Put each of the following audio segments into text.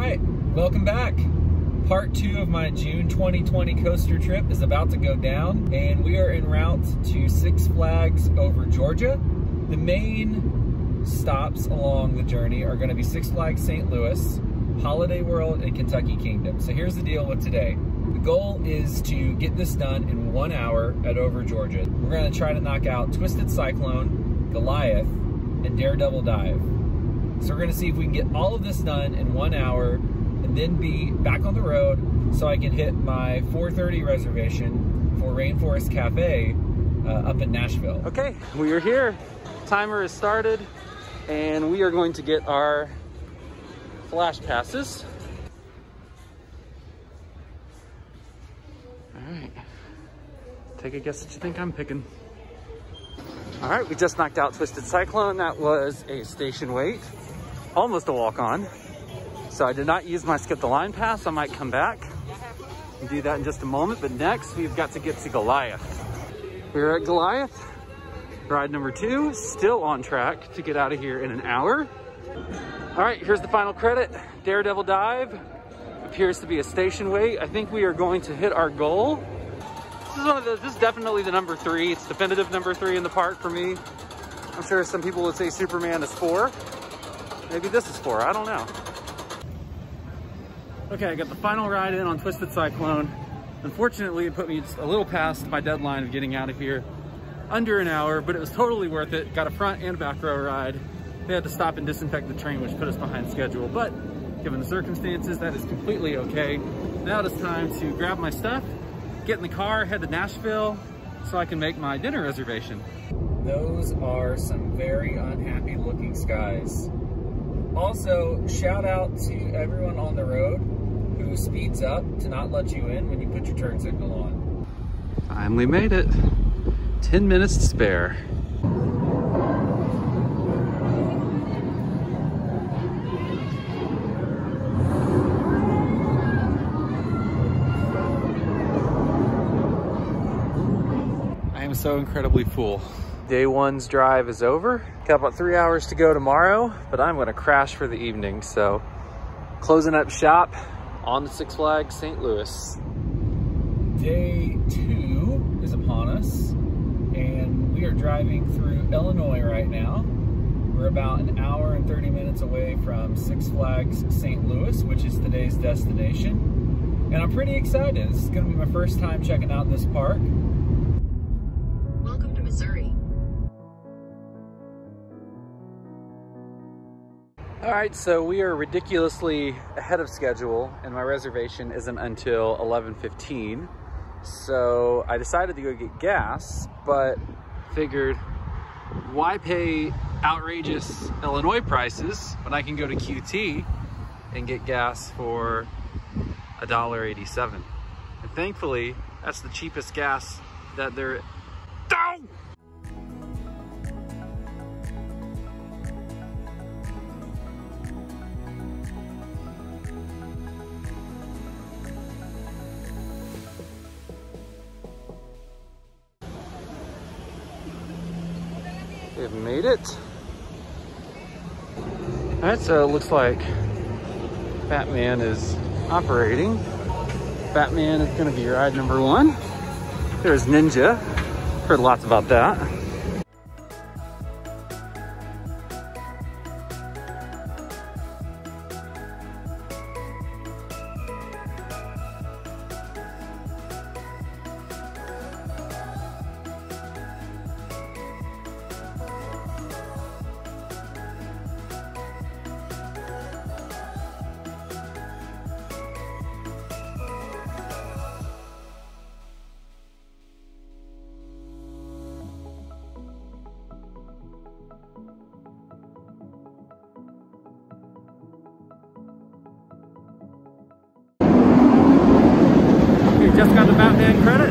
right, welcome back. Part 2 of my June 2020 coaster trip is about to go down, and we are en route to Six Flags over Georgia. The main stops along the journey are going to be Six Flags St. Louis, Holiday World, and Kentucky Kingdom. So here's the deal with today. The goal is to get this done in 1 hour at Over Georgia. We're going to try to knock out Twisted Cyclone, Goliath, and Daredevil Dive. So we're going to see if we can get all of this done in 1 hour and then be back on the road so I can hit my 4:30 reservation for Rainforest Cafe up in Nashville. Okay, we are here. Timer has started and we are going to get our flash passes. All right, take a guess what you think I'm picking. All right, we just knocked out Twisted Cyclone. That was a station wait, almost a walk-on. So I did not use my skip the line pass. I might come back and do that in just a moment. But next, we've got to get to Goliath. We're at Goliath, ride number 2, still on track to get out of here in an hour. All right, here's the final credit. Daredevil Dive appears to be a station wait. I think we are going to hit our goal. This is definitely the number 3. It's definitive number 3 in the park for me. I'm sure some people would say Superman is 4. Maybe this is 4, I don't know. Okay, I got the final ride in on Twisted Cyclone. Unfortunately, it put me just a little past my deadline of getting out of here, under an hour, but it was totally worth it. Got a front and back row ride. They had to stop and disinfect the train, which put us behind schedule, but given the circumstances, that is completely okay. Now it is time to grab my stuff, get in the car, head to Nashville, so I can make my dinner reservation. Those are some very unhappy looking skies. Also, shout out to everyone on the road who speeds up to not let you in when you put your turn signal on. Finally made it. 10 minutes to spare. I am so incredibly full. Day 1's drive is over. Got about 3 hours to go tomorrow, but I'm gonna crash for the evening. So closing up shop on the Six Flags St. Louis. Day 2 is upon us, and we are driving through Illinois right now. We're about an hour and 30 minutes away from Six Flags St. Louis, which is today's destination. And I'm pretty excited. This is gonna be my first time checking out this park. Welcome to Missouri. All right, so we are ridiculously ahead of schedule, and my reservation isn't until 11:15. So I decided to go get gas, but figured why pay outrageous Illinois prices when I can go to QT and get gas for $1.87. And thankfully, that's the cheapest gas that there. Ow! We've made it. All right, so it looks like Batman is operating. Batman is gonna be ride number 1. There's Ninja. Heard lots about that. Just got the Batman credit.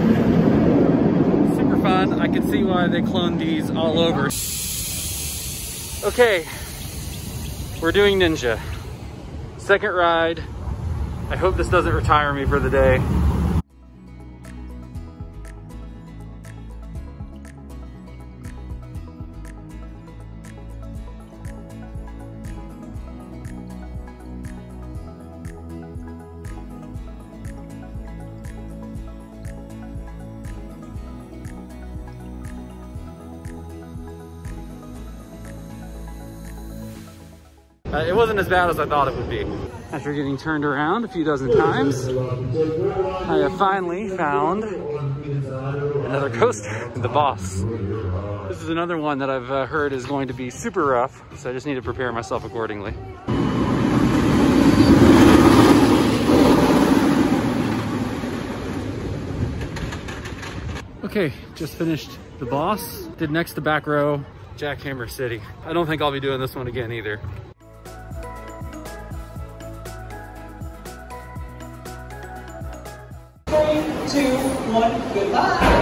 Super fun. I can see why they cloned these all over. Okay, we're doing Ninja. Second ride. I hope this doesn't retire me for the day. It wasn't as bad as I thought it would be. After getting turned around a few dozen times, I have finally found another coaster, the Boss. This is another one that I've heard is going to be super rough, so I just need to prepare myself accordingly. Okay, just finished the Boss. Did next to back row, Jackhammer City. I don't think I'll be doing this one again either. 3, 2, 1, goodbye.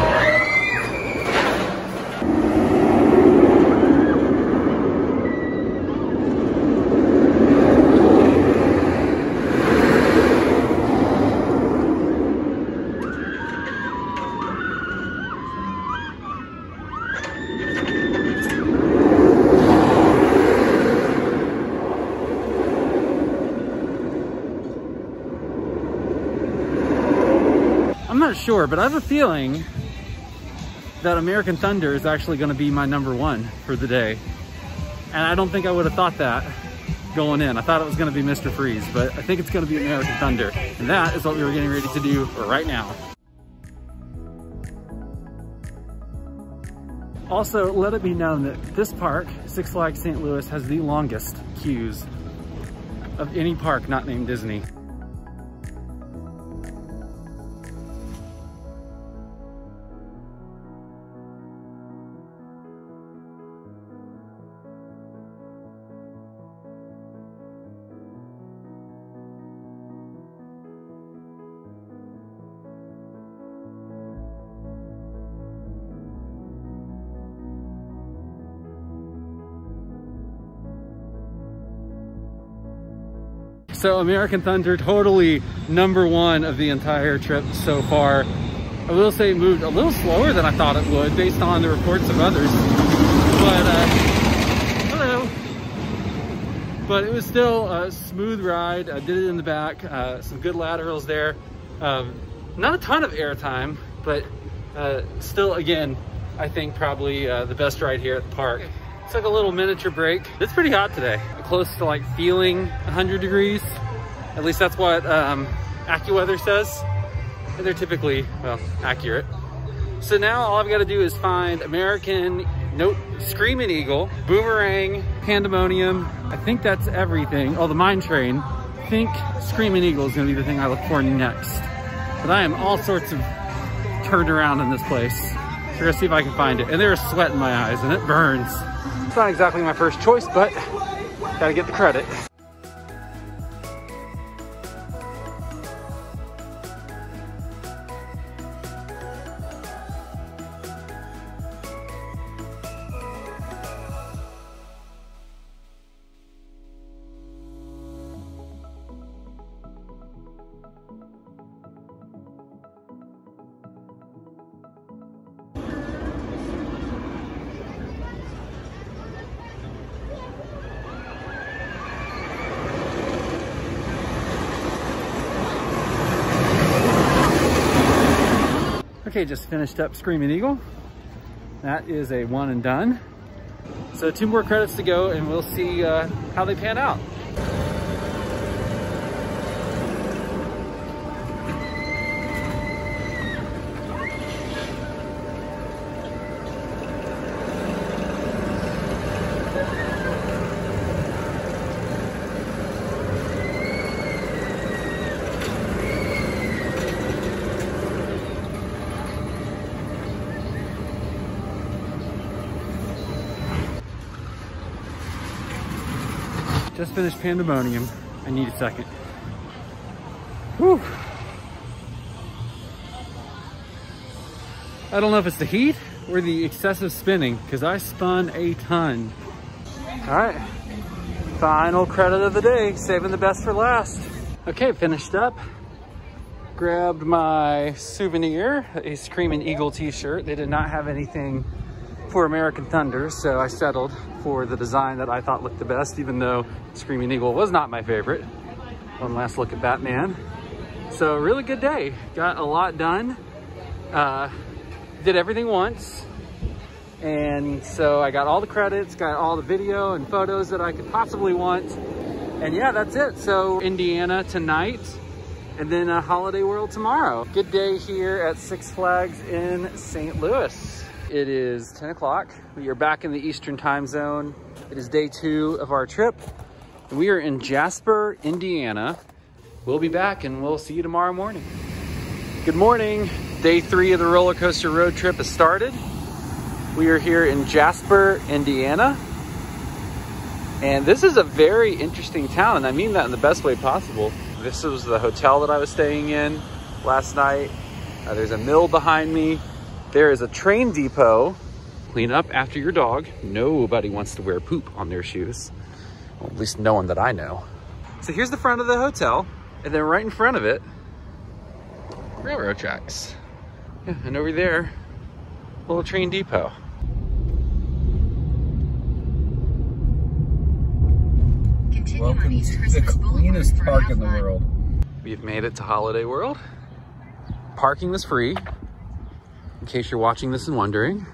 I'm not sure, but I have a feeling that American Thunder is actually going to be my #1 for the day. And I don't think I would have thought that going in. I thought it was going to be Mr. Freeze, but I think it's going to be American Thunder. And that is what we were getting ready to do right now. Also, let it be known that this park, Six Flags St. Louis, has the longest queues of any park not named Disney. So American Thunder, totally #1 of the entire trip so far. I will say it moved a little slower than I thought it would based on the reports of others. But, hello. But it was still a smooth ride. I did it in the back, some good laterals there. Not a ton of airtime, but still, again, I think probably the best ride here at the park. Took a little miniature break. It's pretty hot today. Close to like feeling 100 degrees. At least that's what AccuWeather says. And they're typically, well, accurate. So now all I've got to do is find American, nope, Screaming Eagle, Boomerang, Pandemonium. I think that's everything. Oh, the Mine Train. I think Screaming Eagle is going to be the thing I look for next. But I am all sorts of turned around in this place. So we're going to see if I can find it. And there's sweat in my eyes and it burns. It's not exactly my first choice, but gotta get the credit. Okay, just finished up Screaming Eagle. That is a one and done. So 2 more credits to go and we'll see how they pan out. Just finished Pandemonium. I need a second. Whew. I don't know if it's the heat or the excessive spinning, because I spun a ton. All right, final credit of the day, saving the best for last. Okay, finished up. Grabbed my souvenir, a Screaming Eagle t-shirt. They did not have anything for American Thunder, so I settled for the design that I thought looked the best, even though Screaming Eagle was not my favorite. One last look at Batman. So really good day. Got a lot done. Did everything once. And so I got all the credits, got all the video and photos that I could possibly want. And yeah, that's it. So Indiana tonight, and then Holiday World tomorrow. Good day here at Six Flags in St. Louis. It is 10 o'clock. We are back in the Eastern time zone. It is day 2 of our trip. We are in Jasper, Indiana. We'll be back and we'll see you tomorrow morning. Good morning. Day 3 of the roller coaster road trip has started. We are here in Jasper, Indiana. And this is a very interesting town, and I mean that in the best way possible. This was the hotel that I was staying in last night. There's a mill behind me. There is a train depot. Clean up after your dog. Nobody wants to wear poop on their shoes. Well, at least no one that I know. So here's the front of the hotel, and then right in front of it, railroad tracks. Yeah, and over there, little train depot. Welcome to the cleanest park in the world. We've made it to Holiday World. Parking was free, in case you're watching this and wondering.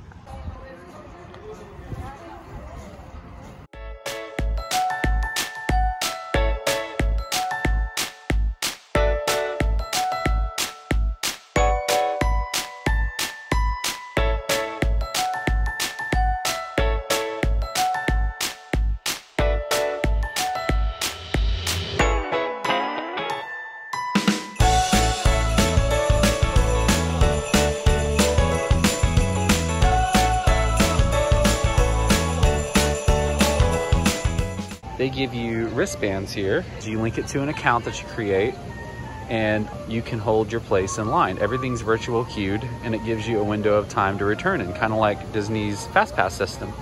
They give you wristbands here. You link it to an account that you create, and you can hold your place in line. Everything's virtual queued, and it gives you a window of time to return in, kind of like Disney's Fast Pass system.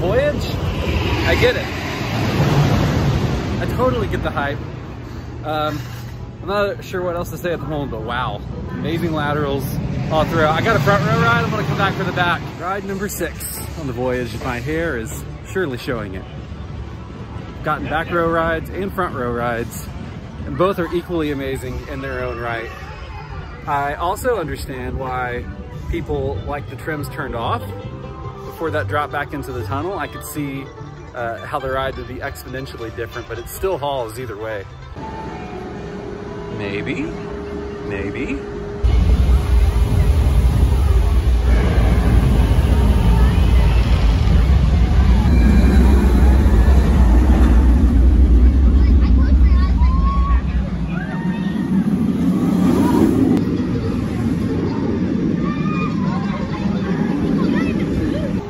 Voyage, I get it. I totally get the hype. I'm not sure what else to say at the moment, but wow. Amazing laterals all throughout. I got a front row ride, I'm gonna come back for the back. Ride number 6 on the Voyage. My hair is surely showing it. Gotten back row rides and front row rides, and both are equally amazing in their own right. I also understand why people like the trims turned off before that drop back into the tunnel. I could see how the ride would be exponentially different, but it still hauls either way. Maybe.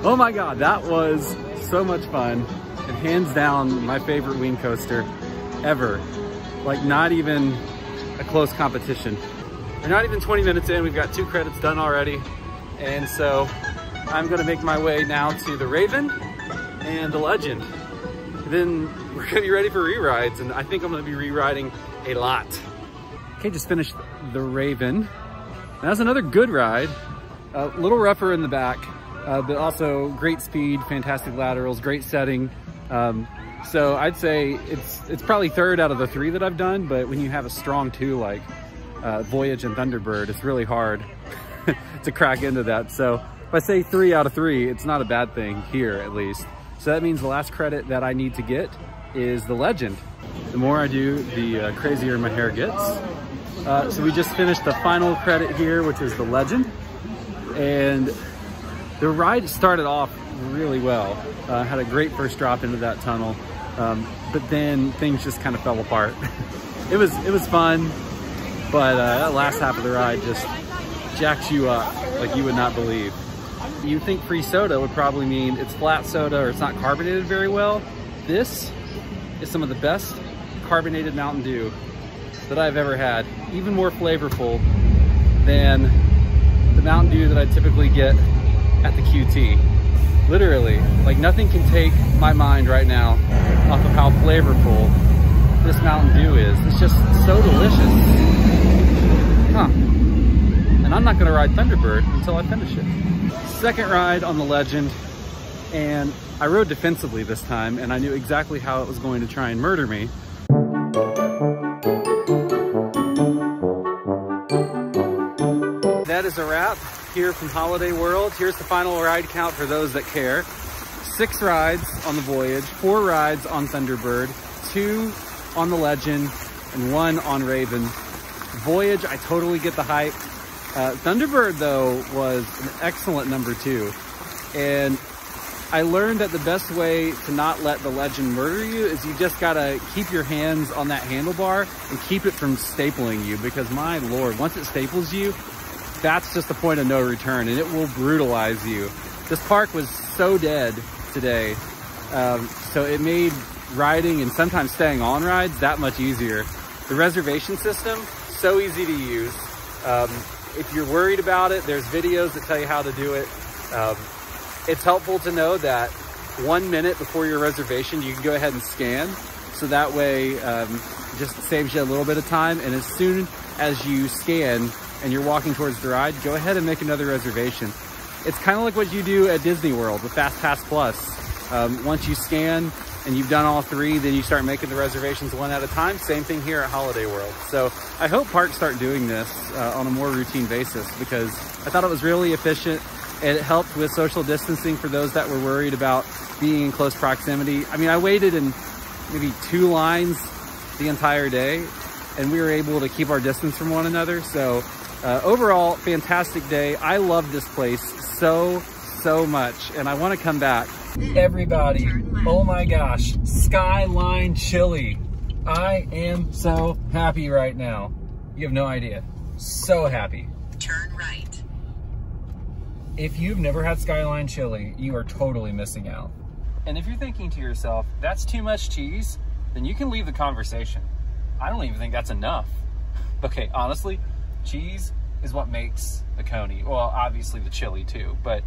Oh my God, that was so much fun. And hands down, my favorite wing coaster ever. Like, not even a close competition. We're not even 20 minutes in, we've got 2 credits done already. And so I'm gonna make my way now to the Raven and the Legend. Then we're gonna be ready for re-rides, and I think I'm gonna be re-riding a lot. Okay, just finished the Raven. That was another good ride. A little rougher in the back. But also great speed, fantastic laterals, great setting. So I'd say it's probably 3rd out of the 3 that I've done, but when you have a strong 2 like Voyage and Thunderbird, it's really hard to crack into that. So if I say 3 out of 3, it's not a bad thing here, at least. So that means the last credit that I need to get is the Legend. The more I do, the crazier my hair gets. So we just finished the final credit here, which is the Legend. And the ride started off really well. Had a great first drop into that tunnel, but then things just kind of fell apart. It was fun, but that last half of the ride just jacks you up like you would not believe. You think free soda would probably mean it's flat soda or it's not carbonated very well. This is some of the best carbonated Mountain Dew that I've ever had. Even more flavorful than the Mountain Dew that I typically get at the QT, Literally, like nothing can take my mind right now off of how flavorful this Mountain Dew is. It's just so delicious. Huh. And I'm not gonna ride Thunderbird until I finish it. Second ride on the Legend, and I rode defensively this time, and I knew exactly how it was going to try and murder me. That is a wrap here from Holiday World. Here's the final ride count for those that care. 6 rides on the Voyage, 4 rides on Thunderbird, 2 on the Legend, and 1 on Raven. Voyage, I totally get the hype. Thunderbird though was an excellent number 2. And I learned that the best way to not let the Legend murder you is you just gotta keep your hands on that handlebar and keep it from stapling you, because my Lord, once it staples you, that's just the point of no return, and it will brutalize you. This park was so dead today, so it made riding and sometimes staying on rides that much easier. The reservation system, so easy to use. If you're worried about it, there's videos that tell you how to do it. It's helpful to know that 1 minute before your reservation, you can go ahead and scan. So that way, just saves you a little bit of time. And as soon as you scan and you're walking towards the ride, go ahead and make another reservation. It's kind of like what you do at Disney World with Fast Pass Plus. Once you scan and you've done all 3, then you start making the reservations 1 at a time. Same thing here at Holiday World. So I hope parks start doing this on a more routine basis, because I thought it was really efficient. It helped with social distancing for those that were worried about being in close proximity. I mean, I waited in maybe 2 lines the entire day, and we were able to keep our distance from one another. So overall, fantastic day. I love this place so much, and I want to come back. Everybody, oh my gosh, Skyline Chili. I am so happy right now. You have no idea. So happy. Turn right. If you've never had Skyline Chili, you are totally missing out. And if you're thinking to yourself, that's too much cheese, then you can leave the conversation. I don't even think that's enough. Okay, honestly, cheese is what makes the Coney. Well, obviously the chili too, but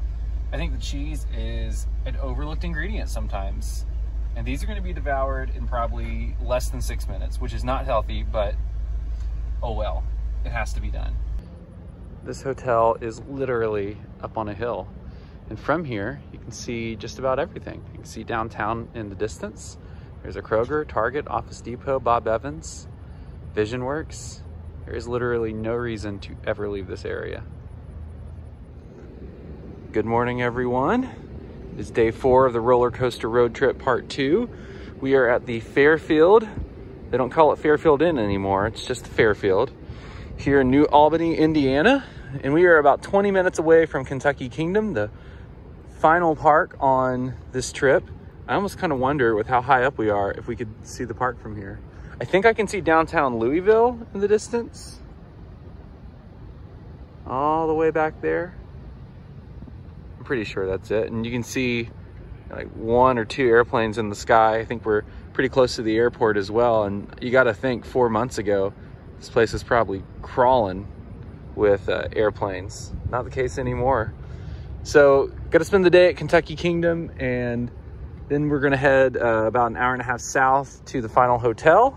I think the cheese is an overlooked ingredient sometimes. And these are gonna be devoured in probably less than 6 minutes, which is not healthy, but oh well, it has to be done. This hotel is literally up on a hill. And from here, you can see just about everything. You can see downtown in the distance. There's a Kroger, Target, Office Depot, Bob Evans, Vision Works. There is literally no reason to ever leave this area. Good morning, everyone. It's day 4 of the roller coaster road trip part 2. We are at the Fairfield. They don't call it Fairfield Inn anymore. It's just Fairfield here in New Albany, Indiana. And we are about 20 minutes away from Kentucky Kingdom, the final park on this trip. I almost kind of wonder, with how high up we are, if we could see the park from here. I think I can see downtown Louisville in the distance. All the way back there. I'm pretty sure that's it. And you can see like 1 or 2 airplanes in the sky. I think we're pretty close to the airport as well. And you got to think 4 months ago, this place is probably crawling with airplanes. Not the case anymore. So got to spend the day at Kentucky Kingdom, and then we're gonna head about an hour and a half south to the final hotel,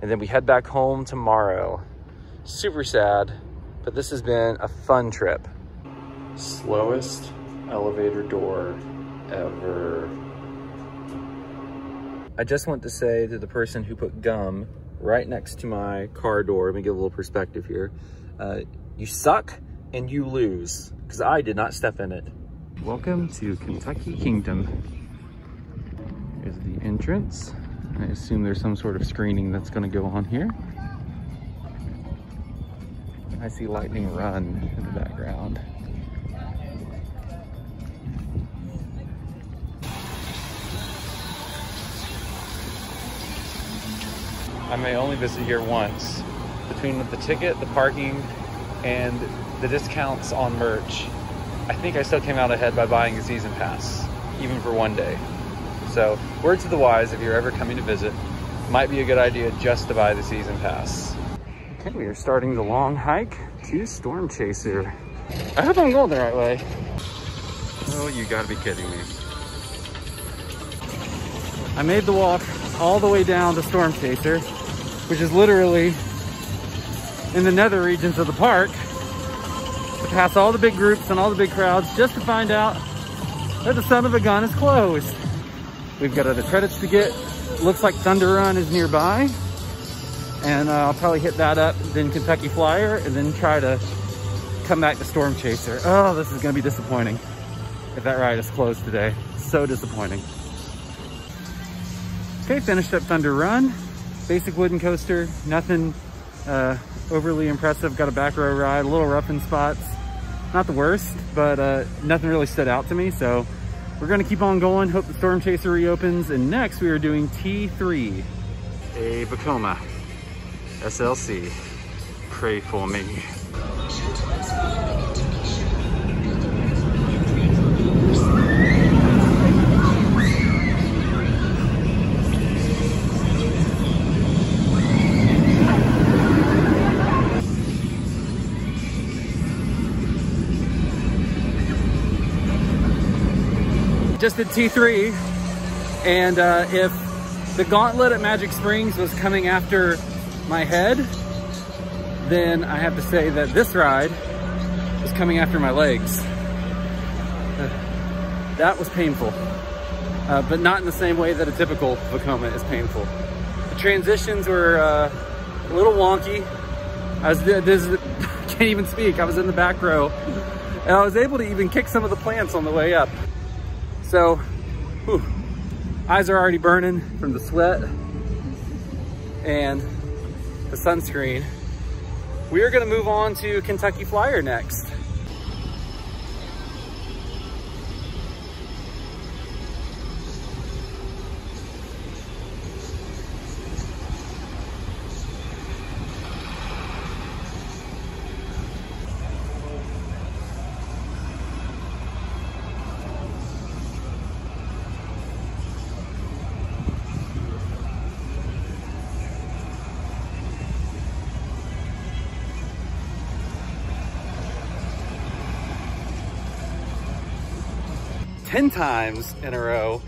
and then we head back home tomorrow. Super sad, but this has been a fun trip. Slowest elevator door ever. I just want to say to the person who put gum right next to my car door, let me give a little perspective here. You suck and you lose, because I did not step in it. Welcome to Kentucky Kingdom. Here's the entrance. I assume there's some sort of screening that's gonna go on here. I see lightning run in the background. I may only visit here once. Between the ticket, the parking, and the discounts on merch, I think I still came out ahead by buying a season pass, even for 1 day. So, word to the wise, if you're ever coming to visit, might be a good idea just to buy the season pass. Okay, we are starting the long hike to Storm Chaser. I hope I'm going the right way. Oh, you gotta be kidding me. I made the walk all the way down to Storm Chaser, which is literally in the nether regions of the park, to pass all the big groups and all the big crowds, just to find out that the son of a gun is closed. We've got other credits to get. Looks like Thunder Run is nearby, and I'll probably hit that up, then Kentucky Flyer, and then try to come back to Storm Chaser. Oh, this is gonna be disappointing if that ride is closed today. So disappointing. Okay, finished up Thunder Run. Basic wooden coaster, nothing overly impressive. Got a back row ride, a little rough in spots. Not the worst, but nothing really stood out to me. So we're gonna keep on going. Hope the Storm Chaser reopens. And next we are doing T3, a Vekoma SLC. Pray for me. Just did T3, and if the gauntlet at Magic Springs was coming after my head, then I have to say that this ride was coming after my legs. That was painful, but not in the same way that a typical Vekoma is painful. The transitions were a little wonky. Can't even speak. I was in the back row, and I was able to even kick some of the plants on the way up. So, whew, eyes are already burning from the sweat and the sunscreen. We are gonna move on to Kentucky Flyer next. Ten times in a row,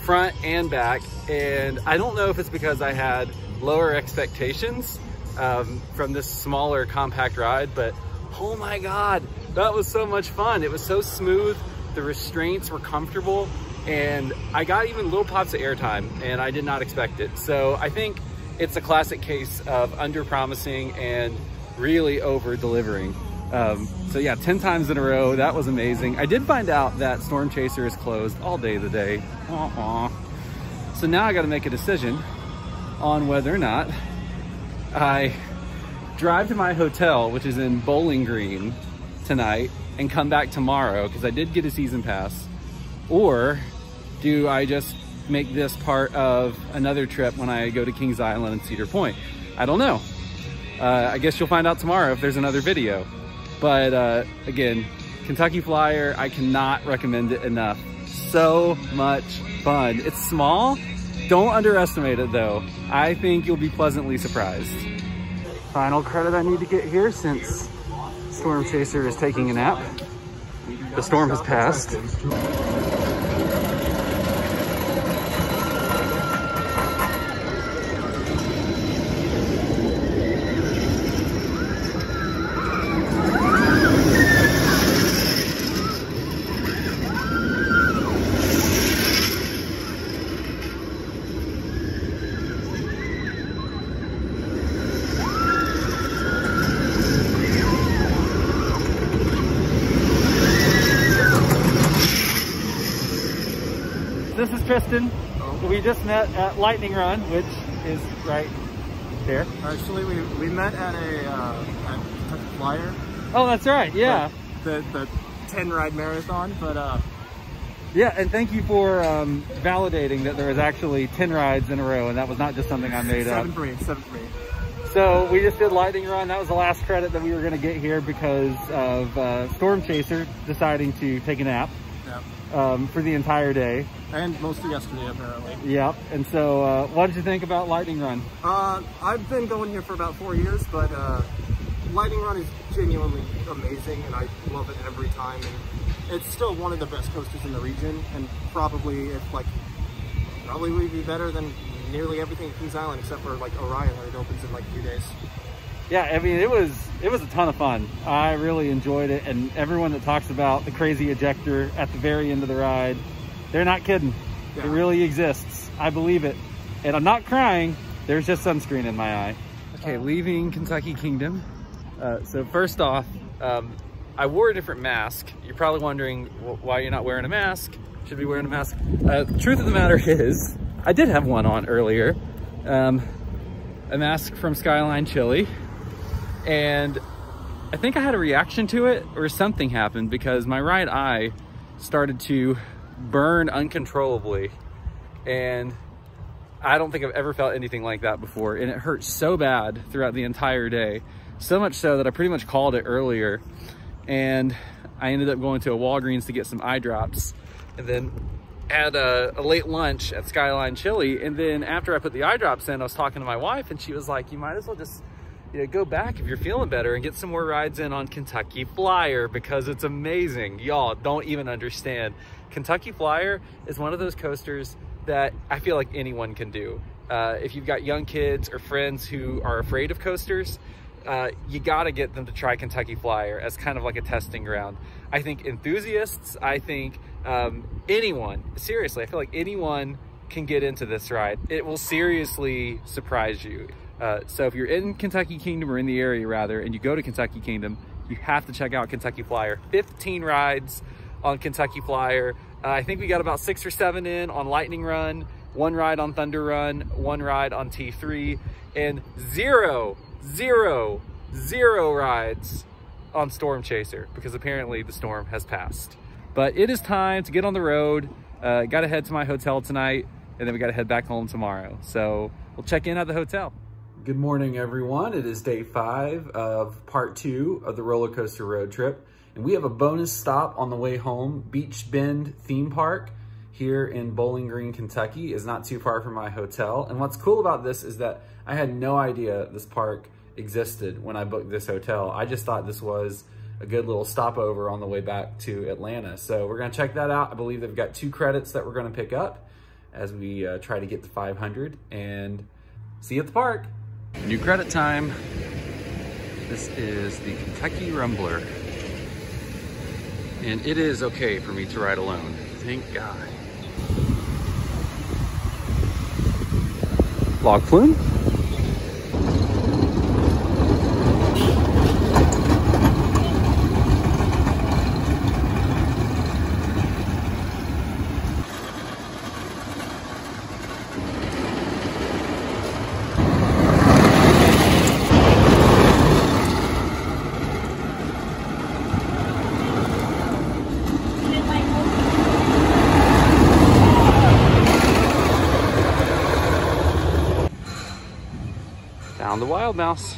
front and back, and I don't know if it's because I had lower expectations from this smaller compact ride, but oh my god, that was so much fun. It was so smooth, the restraints were comfortable, and I got even little pops of airtime, and I did not expect it. So I think it's a classic case of under-promising and really over-delivering. So yeah, 10 times in a row, that was amazing. I did find out that Storm Chaser is closed all day today. So now I gotta make a decision on whether or not I drive to my hotel, which is in Bowling Green tonight, and come back tomorrow, because I did get a season pass, or do I just make this part of another trip when I go to Kings Island and Cedar Point? I don't know. I guess you'll find out tomorrow if there's another video. But again, Kentucky Flyer, I cannot recommend it enough. So much fun. It's small. Don't underestimate it though. I think you'll be pleasantly surprised. Final credit I need to get here, since Storm Chaser is taking a nap. The storm has passed. This is Tristan. We just met at Lightning Run, which is right there. Actually, we met at a Kentucky Flyer. Oh, that's right. Yeah. The 10 ride marathon, but yeah, and thank you for validating that there was actually 10 rides in a row, and that was not just something I made up. 7 for me. So we just did Lightning Run. That was the last credit that we were going to get here because of Storm Chaser deciding to take a nap. For the entire day. And most of yesterday, apparently. Yep. And so, what did you think about Lightning Run? I've been going here for about 4 years, but Lightning Run is genuinely amazing, and I love it every time. And it's still one of the best coasters in the region, and probably, if like probably would be better than nearly everything at Kings Island except for like Orion, where it opens in like 2 days. Yeah, I mean, it was a ton of fun. I really enjoyed it, and everyone that talks about the crazy ejector at the very end of the ride, they're not kidding. Yeah. It really exists. I believe it. And I'm not crying. There's just sunscreen in my eye. Okay, leaving Kentucky Kingdom. So first off, I wore a different mask. You're probably wondering why you're not wearing a mask. Should be wearing a mask. The truth of the matter is, I did have one on earlier. A mask from Skyline Chili. And I think I had a reaction to it, or something happened, because my right eye started to burn uncontrollably. And I don't think I've ever felt anything like that before. And it hurt so bad throughout the entire day. So much so that I pretty much called it earlier. And I ended up going to a Walgreens to get some eye drops. And then had a late lunch at Skyline Chili. And then after I put the eye drops in, I was talking to my wife, and she was like, you might as well just, you know, go back if you're feeling better and get some more rides in on Kentucky Flyer, because it's amazing. Y'all don't even understand. Kentucky Flyer is one of those coasters that I feel like anyone can do. If you've got young kids or friends who are afraid of coasters, you gotta get them to try Kentucky Flyer as kind of like a testing ground. I think enthusiasts, I think anyone, seriously, I feel like anyone can get into this ride. It will seriously surprise you. So if you're in Kentucky Kingdom, or in the area rather, and you go to Kentucky Kingdom, you have to check out Kentucky Flyer. 15 rides on Kentucky Flyer. I think we got about 6 or 7 in on Lightning Run, 1 ride on Thunder Run, 1 ride on T3, and zero rides on Storm Chaser, because apparently the storm has passed. But it is time to get on the road. Gotta head to my hotel tonight, and then we gotta head back home tomorrow. So we'll check in at the hotel. Good morning, everyone. It is day 5 of part 2 of the roller coaster road trip. And we have a bonus stop on the way home. Beech Bend Theme Park here in Bowling Green, Kentucky is not too far from my hotel. And what's cool about this is that I had no idea this park existed when I booked this hotel. I just thought this was a good little stopover on the way back to Atlanta. So we're gonna check that out. I believe they've got 2 credits that we're gonna pick up as we try to get to 500, and see you at the park. New credit time. This is the Kentucky Rumbler. And it is okay for me to ride alone. Thank God. Log flume. Down the Wild Mouse.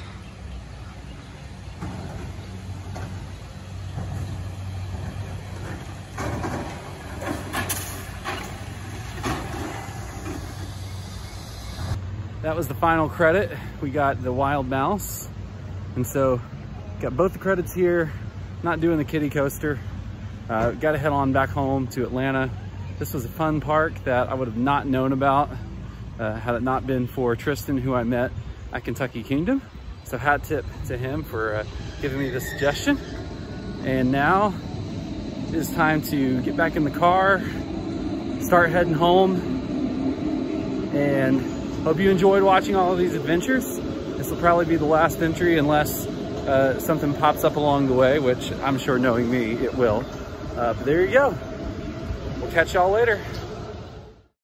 That was the final credit. We got the Wild Mouse. And so got both the credits here, not doing the kiddie coaster. Got to head on back home to Atlanta. This was a fun park that I would have not known about had it not been for Tristan, who I met at Kentucky Kingdom. So hat tip to him for giving me the suggestion. And now it is time to get back in the car, start heading home, and hope you enjoyed watching all of these adventures. This will probably be the last entry unless something pops up along the way, which I'm sure, knowing me, it will. But there you go. We'll catch y'all later.